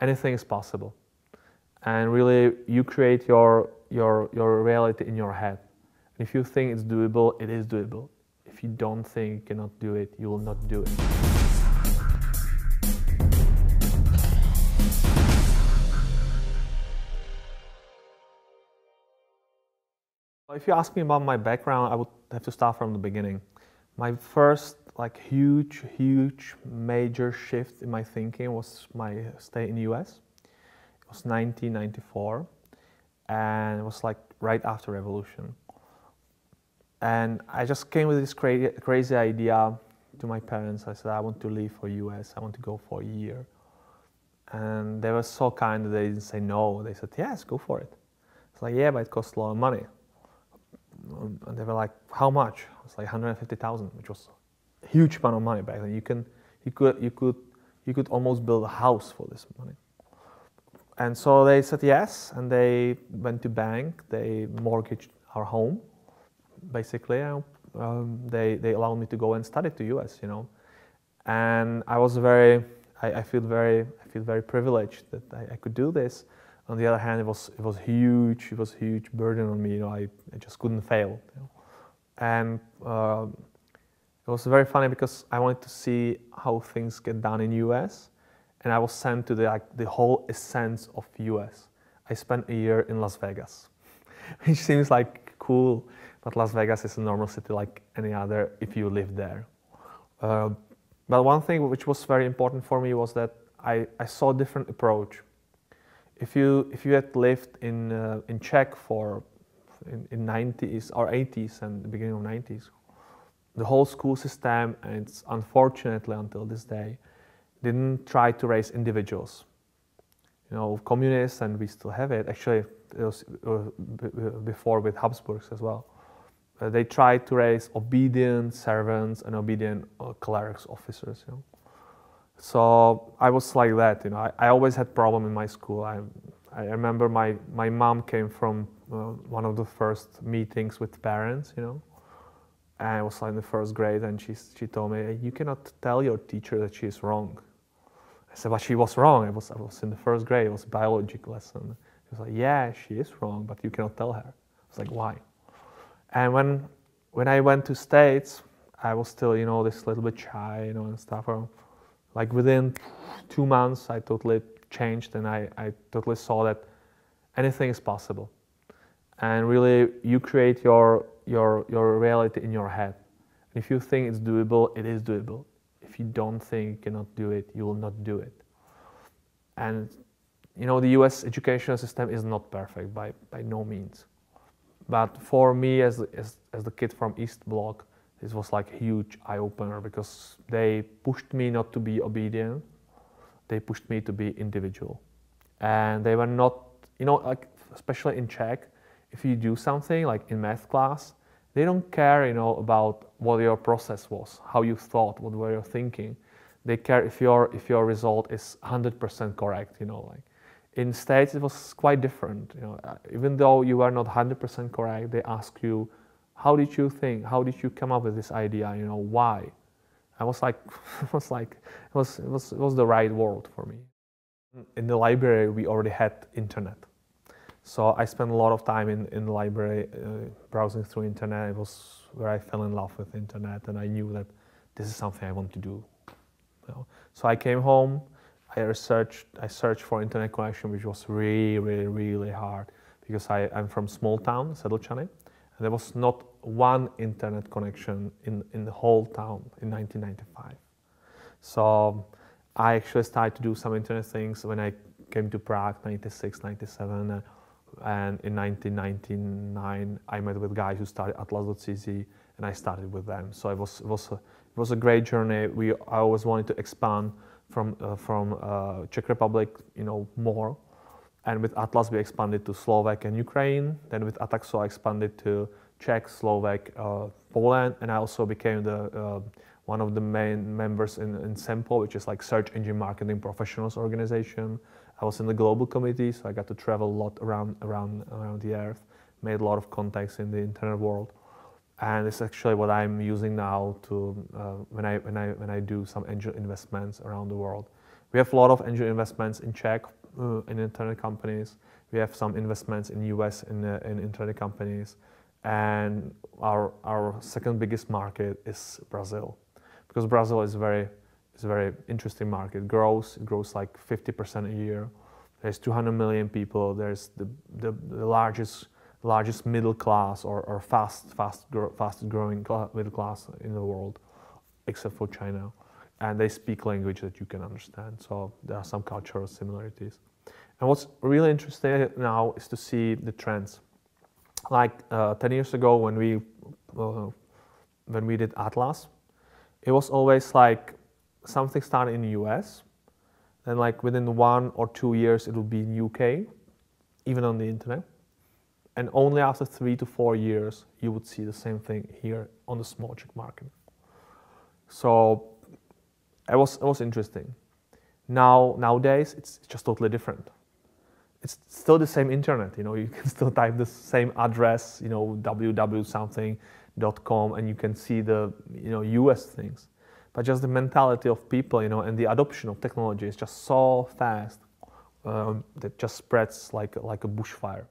anything is possible. And really, you create your reality in your head. And if you think it's doable, it is doable. If you don't think you cannot do it, you will not do it. If you ask me about my background, I would have to start from the beginning. My first huge major shift in my thinking was my stay in the US. It was 1994, and it was like right after revolution. And I just came with this crazy idea to my parents. I said, I want to leave for US, I want to go for a year. And they were so kind that they didn't say no. They said, yes, go for it. It's like, yeah, but it costs a lot of money. And they were like, how much? It was like 150,000, which was a huge amount of money back then. You could almost build a house for this money. And so they said yes, and they went to bank. They mortgaged our home, basically. They allowed me to go and study to US, you know. And I was I feel very privileged that I could do this. On the other hand, it was a huge burden on me. You know, I just couldn't fail. You know? And it was very funny because I wanted to see how things get done in US, and I was sent to the whole essence of US. I spent a year in Las Vegas, which seems like cool, but Las Vegas is a normal city like any other if you live there. But one thing which was very important for me was that I saw a different approach. If you had lived in Czech in 90s or 80s and the beginning of 90s, the whole school system, and it's unfortunately until this day, didn't try to raise individuals. You know, communists, and we still have it. Actually, it was before with Habsburgs as well. They tried to raise obedient servants and obedient clerics, officers. You know. So I was like that, you know. I always had problem in my school. I remember my mom came from one of the first meetings with parents, you know, and I was like in the first grade, and she told me, you cannot tell your teacher that she is wrong. I said, but she was wrong. I was in the first grade. It was a biology lesson. She was like, yeah, she is wrong, but you cannot tell her. I was like, why? And when I went to States, I was still, you know, this little bit shy, you know, and stuff. Like within 2 months, I totally changed, and I totally saw that anything is possible. And really, you create your reality in your head. If you think it's doable, it is doable. If you don't think you cannot do it, you will not do it. And you know, the US educational system is not perfect by no means. But for me, as the kid from East Bloc, this was like a huge eye-opener, because they pushed me not to be obedient. They pushed me to be individual. And they were not, you know, like especially in Czech, if you do something like in math class, they don't care, you know, about what your process was, how you thought, what were you thinking. They care if your result is 100% correct, you know. Like in States, it was quite different. You know, even though you are not 100% correct, they ask you, how did you think? How did you come up with this idea? You know, why? I was like, it was the right world for me. In the library, we already had internet. So I spent a lot of time in the library browsing through internet. It was where I fell in love with internet, and I knew that this is something I want to do. You know? So I came home, I searched for internet connection, which was really hard, because I'm from small town, Sedlčany, and there was not one internet connection in the whole town in 1995. So I actually started to do some internet things when I came to Prague, 96, 97, and in 1999 I met with guys who started Atlas.cz, and I started with them. So it was a great journey. I always wanted to expand from Czech Republic, you know, more. And with Atlas, we expanded to Slovak and Ukraine. Then with Ataxo, I expanded to Czech, Slovak, Poland, and I also became one of the main members in SEMPO, which is like Search Engine Marketing Professionals organization. I was in the global committee, so I got to travel a lot around the earth, made a lot of contacts in the internet world, and it's actually what I'm using now to when I do some angel investments around the world, We have a lot of angel investments in Czech, in internet companies. We have some investments in US in internet companies. And our second biggest market is Brazil, because Brazil is a very interesting market. It grows like 50% a year. There's 200 million people. There's the largest middle class or fast growing middle class in the world, except for China. And they speak language that you can understand. So there are some cultural similarities. And what's really interesting now is to see the trends. Like 10 years ago when we did Atlas, it was always like something started in the US, then like within 1 or 2 years it would be in UK, even on the internet. And only after 3 to 4 years you would see the same thing here on the small Czech market. So it was interesting. Nowadays it's just totally different. It's still the same internet, you can still type the same address, www.something.com, and you can see the, US things. But just the mentality of people, and the adoption of technology is just so fast that just spreads like a bushfire.